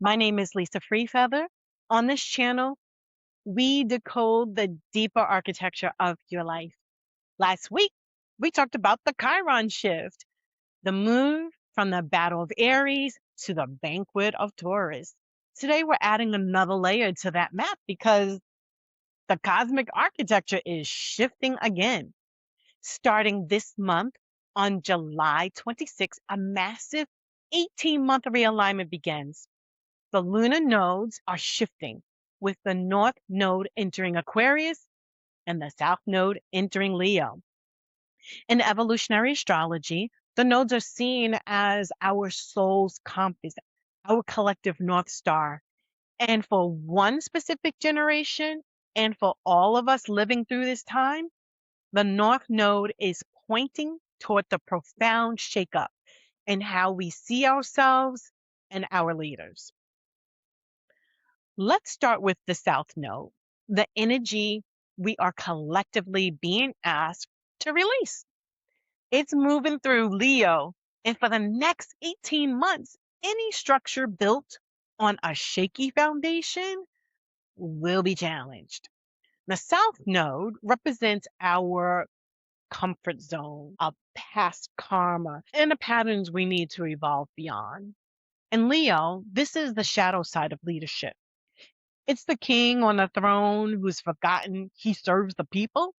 My name is Lisa Freefeather. On this channel, we decode the deeper architecture of your life. Last week, we talked about the Chiron shift, the move from the battle of Aries to the banquet of Taurus. Today, we're adding another layer to that map because the cosmic architecture is shifting again. Starting this month on July 26th, a massive 18-month realignment begins. The lunar nodes are shifting, with the North Node entering Aquarius and the South Node entering Leo. In evolutionary astrology, the nodes are seen as our soul's compass, our collective North Star. And for one specific generation, and for all of us living through this time, the North Node is pointing toward the profound shakeup in how we see ourselves and our leaders. Let's start with the South Node, the energy we are collectively being asked to release. It's moving through Leo, and for the next 18 months, any structure built on a shaky foundation will be challenged. The South Node represents our comfort zone, our past karma, and the patterns we need to evolve beyond. In Leo, this is the shadow side of leadership. It's the king on the throne who's forgotten he serves the people.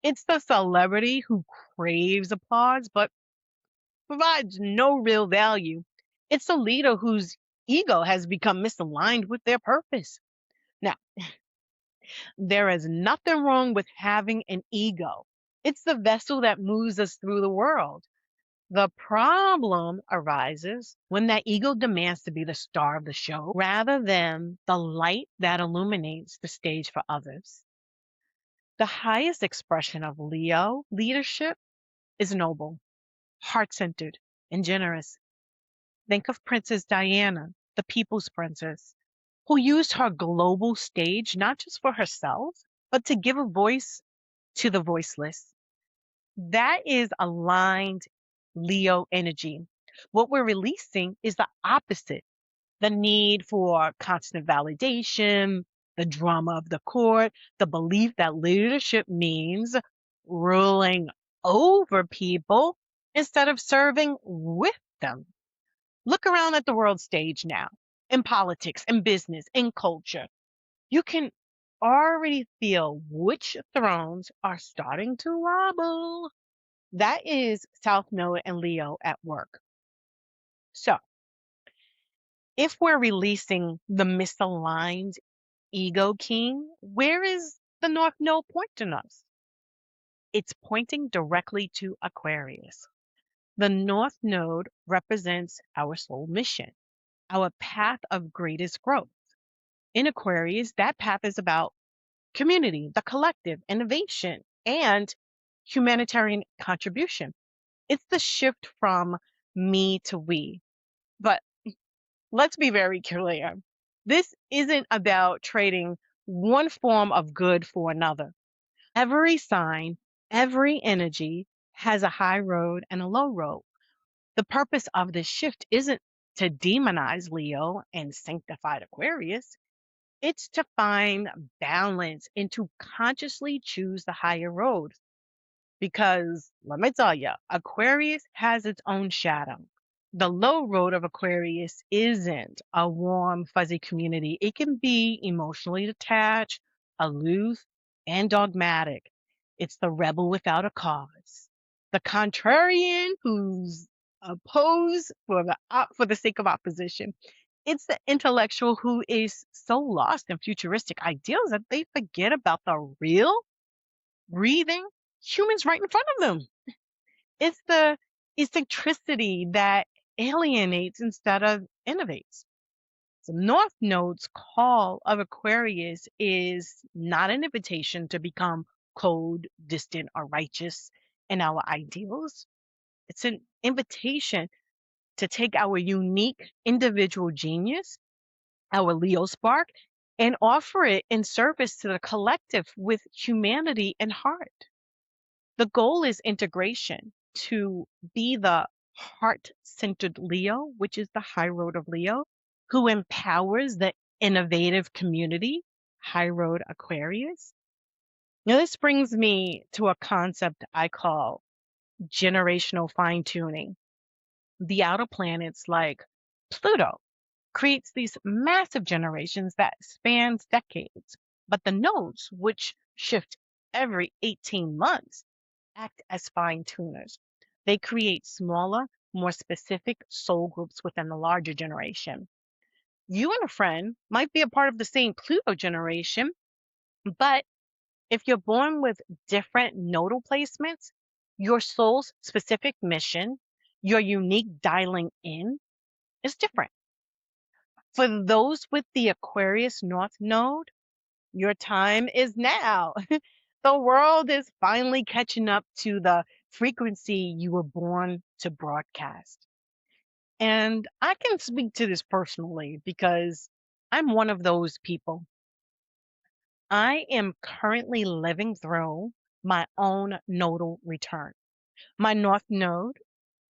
It's the celebrity who craves applause but provides no real value. It's the leader whose ego has become misaligned with their purpose. Now, there is nothing wrong with having an ego. It's the vessel that moves us through the world. The problem arises when that ego demands to be the star of the show rather than the light that illuminates the stage for others. The highest expression of Leo leadership is noble, heart centered, and generous. Think of Princess Diana, the people's princess, who used her global stage not just for herself, but to give a voice to the voiceless. That is aligned Leo energy. What we're releasing is the opposite, the need for constant validation, the drama of the court, the belief that leadership means ruling over people instead of serving with them. Look around at the world stage now, in politics, in business, in culture. You can already feel which thrones are starting to wobble. That is South Node and Leo at work. So, if we're releasing the misaligned ego king, where is the North Node pointing us? It's pointing directly to Aquarius. The North Node represents our soul mission, our path of greatest growth. In Aquarius, that path is about community, the collective, innovation, and humanitarian contribution. It's the shift from me to we. But let's be very clear. This isn't about trading one form of good for another. Every sign, every energy has a high road and a low road. The purpose of this shift isn't to demonize Leo and sanctify Aquarius. It's to find balance and to consciously choose the higher road. Because let me tell you, Aquarius has its own shadow. The low road of Aquarius isn't a warm, fuzzy community. It can be emotionally detached, aloof, and dogmatic. It's the rebel without a cause, the contrarian who's opposed for the sake of opposition. It's the intellectual who is so lost in futuristic ideals that they forget about the real, breathing humans right in front of them. It's the eccentricity that alienates instead of innovates. The North Node's call of Aquarius is not an invitation to become cold, distant, or righteous in our ideals. It's an invitation to take our unique individual genius, our Leo spark, and offer it in service to the collective with humanity in heart. The goal is integration, to be the heart centered Leo, which is the high road of Leo, who empowers the innovative community, High Road Aquarius. Now, this brings me to a concept I call generational fine tuning. The outer planets, like Pluto, creates these massive generations that spans decades. But the nodes, which shift every 18 months, act as fine tuners. They create smaller, more specific soul groups within the larger generation. You and a friend might be a part of the same Pluto generation, but if you're born with different nodal placements, your soul's specific mission, your unique dialing in, is different. For those with the Aquarius North Node, your time is now. The world is finally catching up to the frequency you were born to broadcast. And I can speak to this personally because I'm one of those people. I am currently living through my own nodal return. My North Node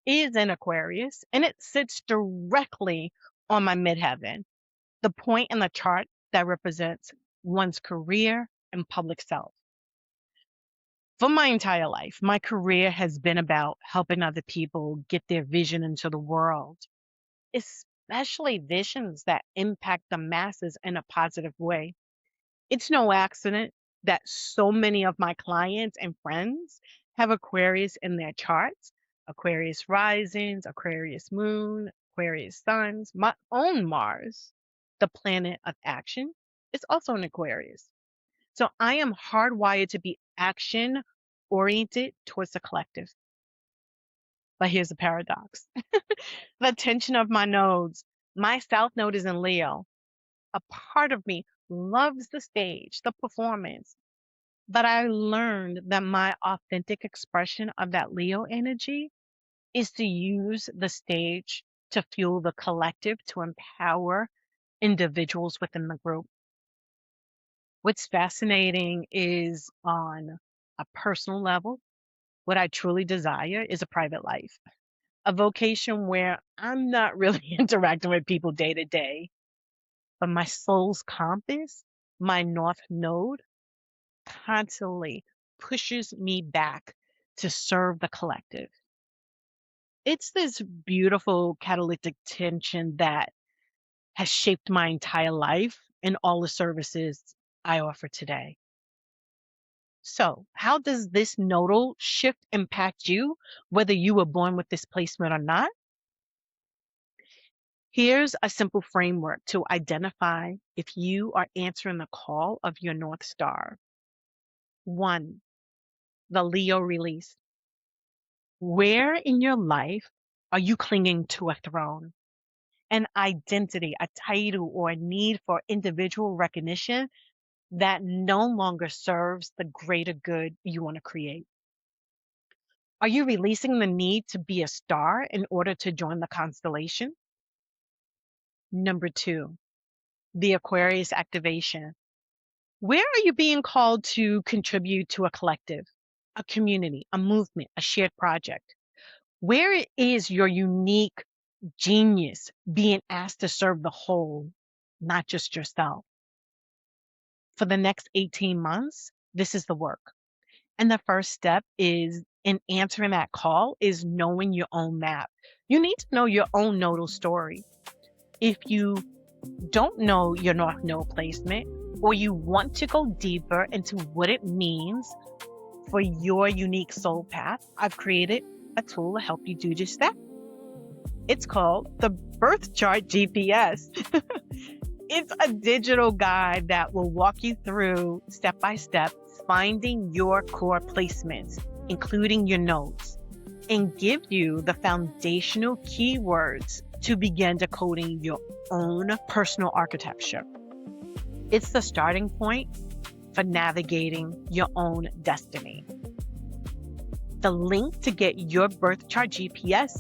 is in Aquarius and it sits directly on my Midheaven, the point in the chart that represents one's career and public self. For my entire life, my career has been about helping other people get their vision into the world, especially visions that impact the masses in a positive way. It's no accident that so many of my clients and friends have Aquarius in their charts. Aquarius risings, Aquarius moon, Aquarius suns. My own Mars, the planet of action, is also in Aquarius. So I am hardwired to be action oriented towards the collective. But here's the paradox. The tension of my nodes. My South Node is in Leo. A part of me loves the stage, the performance. But I learned that my authentic expression of that Leo energy is to use the stage to fuel the collective, to empower individuals within the group. What's fascinating is on a personal level, what I truly desire is a private life, a vocation where I'm not really interacting with people day to day, but my soul's compass, my North Node, constantly pushes me back to serve the collective. It's this beautiful catalytic tension that has shaped my entire life and all the services I offer today. So, how does this nodal shift impact you, whether you were born with this placement or not? Here's a simple framework to identify if you are answering the call of your North Star. 1, the Leo release. Where in your life are you clinging to a throne, an identity, a title, or a need for individual recognition that no longer serves the greater good you want to create? Are you releasing the need to be a star in order to join the constellation? Number 2, the Aquarius activation. Where are you being called to contribute to a collective, a community, a movement, a shared project? Where is your unique genius being asked to serve the whole, not just yourself? For the next 18 months, this is the work. And the first step is in answering that call is knowing your own map. You need to know your own nodal story. If you don't know your North Node placement, or you want to go deeper into what it means for your unique soul path, I've created a tool to help you do just that. It's called the Birth Chart GPS. It's a digital guide that will walk you through step by step finding your core placements, including your nodes, and give you the foundational keywords to begin decoding your own personal architecture. It's the starting point for navigating your own destiny. The link to get your birth chart GPS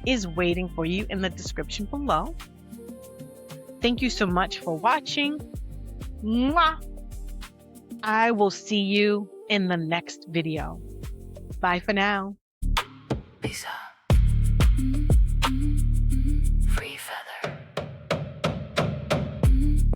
is waiting for you in the description below. Thank you so much for watching. Mwah! I will see you in the next video. Bye for now.